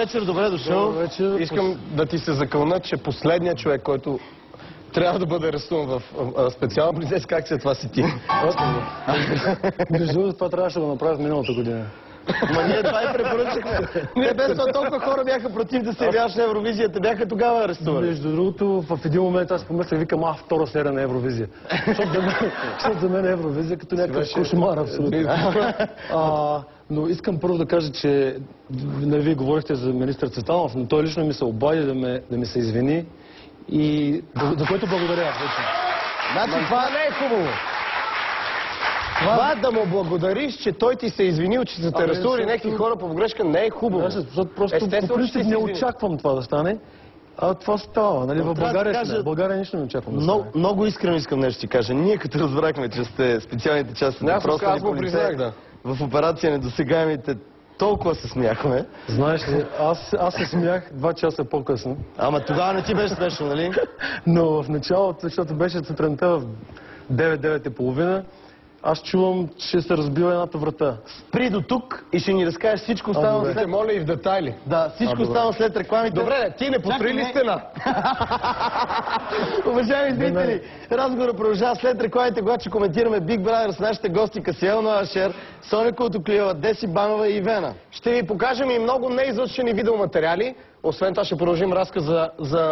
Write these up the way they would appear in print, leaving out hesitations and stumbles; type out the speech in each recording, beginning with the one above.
вечер, добре дошъл. Искам да ти се закълна, че последният човек, който трябва да бъде арестуван в специална полицейска акция, това си ти. Между другото, това трябваше да го направя в миналата година. Ма ние това и препоръчахме. Ние без това толкова хора бяха против да се явяваш на Евровизията, бяха тогава арестувани. Между другото, в един момент аз помислях, викам, втора серия на Евровизия. Защото за мен Евровизия като някакъв кошмар, абсолютно. Но искам първо да кажа, че вие говорихте за министър Цветанов, но той лично ми се обади да ми се извини и за което благодаря. Значи това не е хубаво. Това да му благодариш, че той ти се е извинил, че са те арестували някакви хора по погрешка, не е хубаво. Защото просто по принцип не очаквам това да стане. А това става, нали? В България нищо не очаквам да стане. Много искрено искам нещо ти кажа. Ние като разбрахме, че сте специалните части на просто ни полицаи, в операция Недосегаемите, толкова се смяхме. Знаеш ли, аз се смях 2 часа по-късно. Ама тогава не ти беше смешно, нали? Но в началото, защото беше сутринта в 9-9:30, аз чувам, че се разбива едната врата. Спри до тук и ще ни разкажеш всичко останало след... Моля и в детайли. Да, всичко останало след рекламите. Добре, ти не построи ли стена? Уважаеми зрители, разговорът продължава след рекламите, когато ще коментираме Big Brother с нашите гости Касиел Ноашер, Соня Култоклиева, Деси Банова и Ивена. Ще ви покажем и много неизлъчени видеоматериали. Освен това ще продължим разказа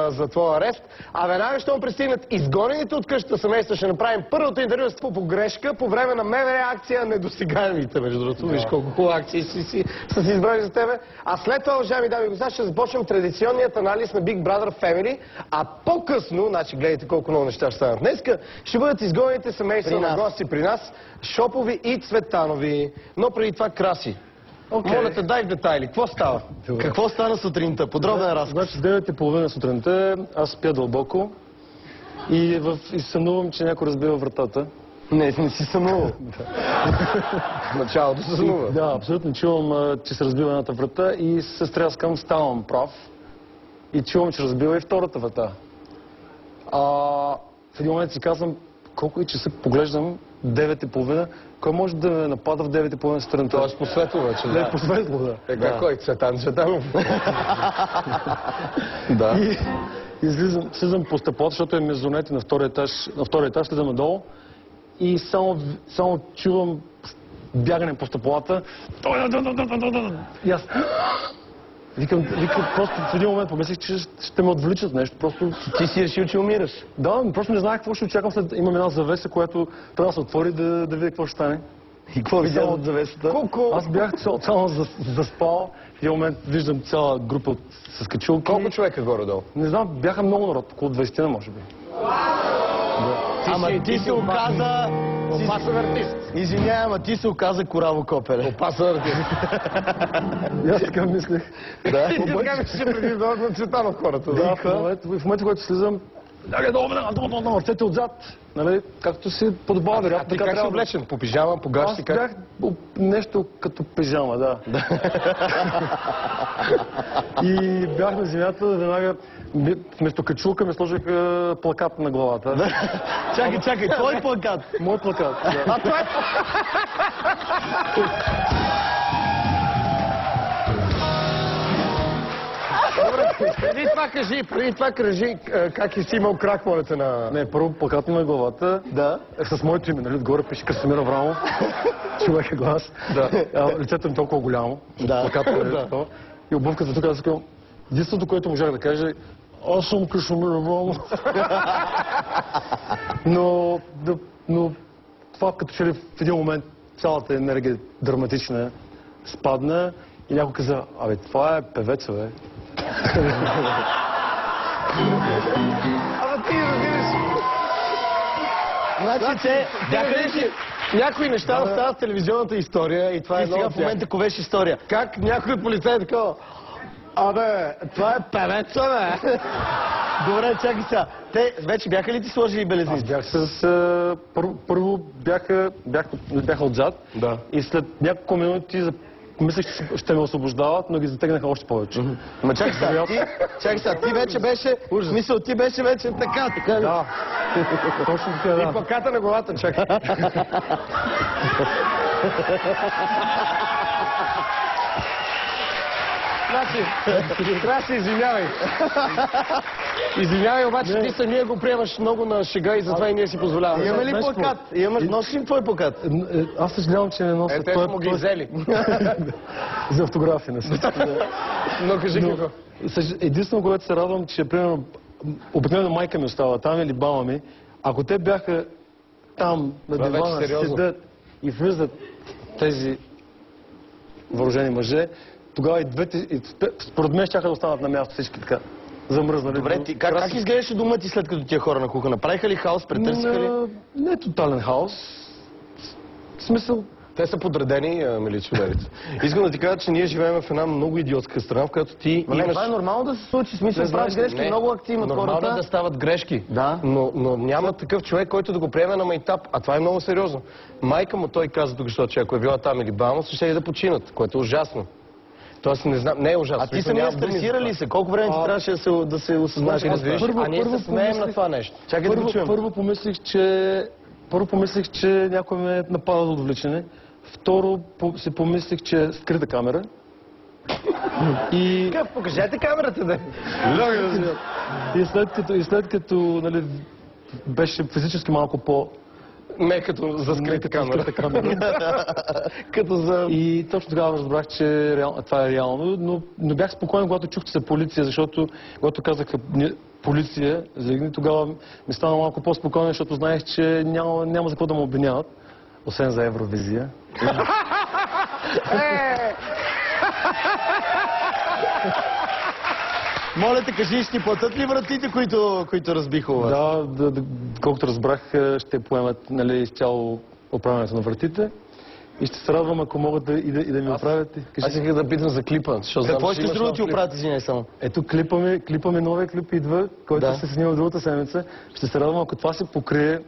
за твоя арест. А веднага ще му пристигнат изгонените от къщата семейства. Ще направим първото интервю по погрешка по време на МВР акция Недосегаемите, между другото. Виж колко хубава акции са си избрали за тебе. А след това, уважаеми дами и господа, ще започнем традиционният анализ на Big Brother Family. А по-късно, значи гледайте колко много неща ще станат днеска, ще бъдат изгонените семейства на гости при нас, Шопови и Цветанови. Но преди това Краси. Моля те, дай в детайли. Какво става? Какво стана сутринта? Подробен разказ. Значи 9:30 сутринта, аз спя дълбоко и сънувам, че някой разбива вратата. Не си сънувал. В началото се сънува. Да, абсолютно чувам, че се разбива едната врата и се стряскам, ставам прав и чувам, че разбива и втората врата. В един момент си казвам, колко и часа поглеждам, 9:30, кой може да ме напада в 9:30 сутринта? Тоест по светло вече, да. По светло, да. Кой? Цветанов? Да. И слизам по стъпалата, защото е мезонети на втория етаж, слизам надолу и само чувам бягане по стъпалата. И аз... Викам, просто в един момент помислих, че ще ме отвличат нещо, просто... Ти си решил, че умираш? Да, просто не знаех какво ще очаквам след... Имам една завеса, която трябва да се отвори да видя какво ще стане. И какво видя от завесата? Аз бях цяло заспал, в един момент виждам цяла група с качулки. Колко човека горе-долу? Не знам, бяха много народ, около 20 може би. Ама ти се оказа... Опасен артист. Извинявай, ама ти се оказа кораво копеле. Опасен артист. И аз така мислех. Да? Така мислеше преди да на Цветанов хората. Да, в момента, когато слизам, долу, ръцете отзад. Нали, както си подобава, вероятно. Ти как си облечен? По пижама, по гащи? Аз бях нещо като пижама, да. И бях на земята, веднага вместо качулка ми сложих плакат на главата. Чакай, твой плакат? Мой плакат, да. А това е... Преди това кажи как си имал крак, моля те на... Не, първо плакат ми на главата. Да. С моето име, нали, отгоре пише Красимир Аврамов. Човек е глас. Да. Лицето ми толкова голямо. Да. Плаката е това. И обувката тук, аз казвам, единственото, което можах да кажа, аз съм Красимир Аврамов. Но това като че ли в един момент цялата енергия драматична спадна и някой каза, това е певеца, бе. Ама ти разбираш. Значи те бяха ли някои неща остават в телевизионната история и това е сега в момента ковеш история. Как някой полицай такова... това е певеца, бе! Добре, чакай сега. Те вече бяха ли ти сложили белезници? Аз бях първо бяха отзад. Да. И след няколко минути мислех, че ще ме освобождават, но ги затегнаха още повече. Ма чакай сега, ти вече беше... Мисъл, ти беше вече така. Да. Точно така, да. И плаката на главата, чакай. Краси, извинявай. Извинявай, обаче ти самия го приемаш много на шега и затова и ние си позволяваме. Имаме ли знаеш плакат? Носиш ли твой плакат? Аз съжалявам, че не нося. Те сме ги взели. За автографи на всичко. Но кажи какво. Единствено, което се радвам, че примерно обикновено майка ми остава там или баба ми, ако те бяха там на дивана, седят и влизат тези въоръжени мъже, тогава и двете, според мен щяха да останат на място всички така замръзнали. Добре, ти как изглеждаше дома ти след като тия хора накуха? Направиха ли хаос, претърсиха ли? Не е тотален хаос. В смисъл, Те са подредени милиционерите. Искам да ти кажа, че ние живеем в една много идиотска страна, в която ти имаш... Това е нормално да се случи, смисъл правиш грешки, много акции имат хората. Нормално да стават грешки, Да. но няма такъв човек, който да го приеме на майтап, а това е много сериозно. Майка му той каза тук, защото че ако е била там или баба, ще и да починат, което е ужасно. Тоест не знам, не е ужасно. А ти самия стресира ли се? Колко време ти трябваше да се осъзнаеш? А ние се смеем на това нещо. Чакай да го чуем. Първо помислих, че някой ме напада до отвличане. Второ си помислих, че е скрита камера. И... Покажете камерата, да. И след като нали, беше физически малко по... Не като за скрита камера. Като за... И точно тогава разбрах, че това е реално, но бях спокоен, когато чух, че са полиция, защото когато казаха полиция, тогава ми стана малко по-спокойно, защото знаех, че няма за какво да ме обвиняват, освен за Евровизия. Моля те, кажи, ще ти платят ли вратите, които разбиха у вас? Да, колкото разбрах, ще поемат нали, изцяло оправянето на вратите. И ще се радвам, ако могат да ми оправят. Аз исках да питам за клипа. Какво ще с друго ти оправят, извиняй само? Ето клипа ми, новия клип идва, който ще се снима другата седмица. Ще се радвам, ако това се покрие.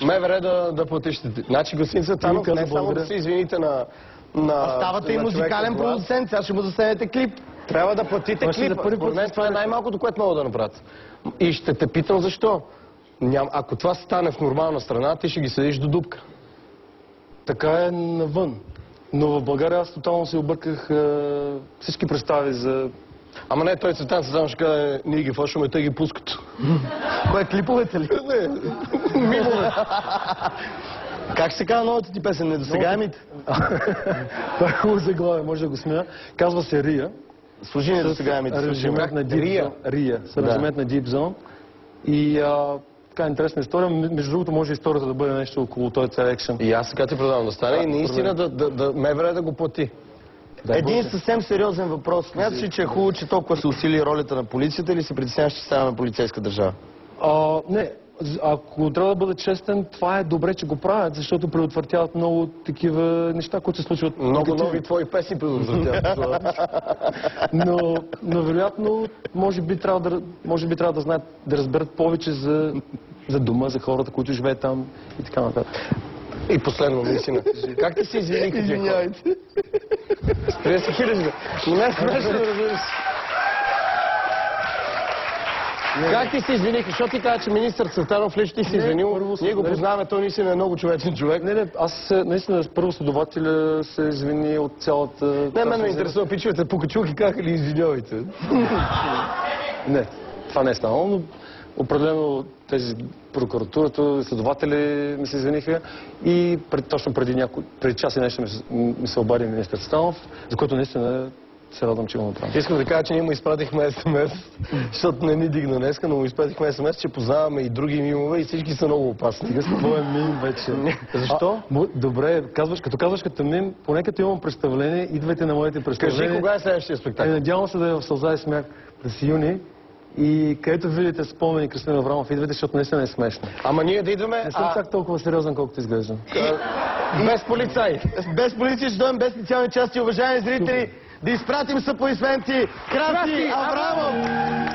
МВР да платиш. Значи, господин Цветанов, не само да се извините на ставате и музикален продуцент, сега ще му заснемете клип. Трябва да платите клипа. Според мен това е най-малкото, което мога да направят. И ще те питам защо. Ако това стане в нормална страна, ти ще ги седиш до дупка. Така е навън. Но в България аз тотално се обърках всички представи за... Ама не, той Цветан само ще каже, ние ги фашваме, те ги пускат. Кое, клиповете ли? Не, мимове. Как се казва новата ти песен? Недосегаемите? Това е хубаво заглавие, може да го смея. Казва се Рия. Служи недосегаемите. Аранжимент на Deep Zone. Рия. С аранжимент на Deep Zone. И така интересна история. Между другото, може историята да бъде нещо около този цял екшен. И аз сега ти предавам да стане и наистина МВР да го плати. Един съвсем сериозен въпрос. Смяташ ли, че е хубаво, че толкова се усили ролята на полицията или се притесняваш, че ставаме полицейска държава? Не. Ако трябва да бъда честен, това е добре, че го правят, защото предотвратяват много такива неща, които се случват. Много нови твои песни предотвратяват. Но вероятно, може би трябва да знаят, да разберат повече за дома, за хората, които живеят там и така нататък. И последно, наистина. Как ти се извиниха? Извинявайте. 30 хиляди. Но не е смешно да разбираш. Как ти се извиниха? Защото ти каза, че министър Цветанов лично ти се извинил. Ние го познаваме, той наистина е много човечен човек. Не, аз наистина първо следователя се извини от цялата... Не, мен ме интересува пичовете по качулки, как ли извинявайте? Не, това не е станало, но определено тези прокуратурата, следователи ми се извиниха и точно преди час и нещо ми се обади министър Цветанов, за което наистина се радвам, че го направим. Искам да кажа, че ние му изпратихме СМС, защото не ни дигна днеска, но му изпратихме СМС, че познаваме и други мимове и всички са много опасни. Стига с твоя мим вече. Защо? Добре, като казваш като мим, поне като имам представление, идвайте на моите представления. Кажи, кога е следващия спектакъл? Надявам се да е в Сълза и смях през юни. И където видите спомени Красимир Аврамов, идвайте, защото наистина е смешно. Ама ние да идваме... Не съм чак толкова сериозен, колкото изглеждам. Без полицай. Без полиция ще дойдем без специални части, уважаеми зрители, да изпратим съаплодисменти Краси Аврамов!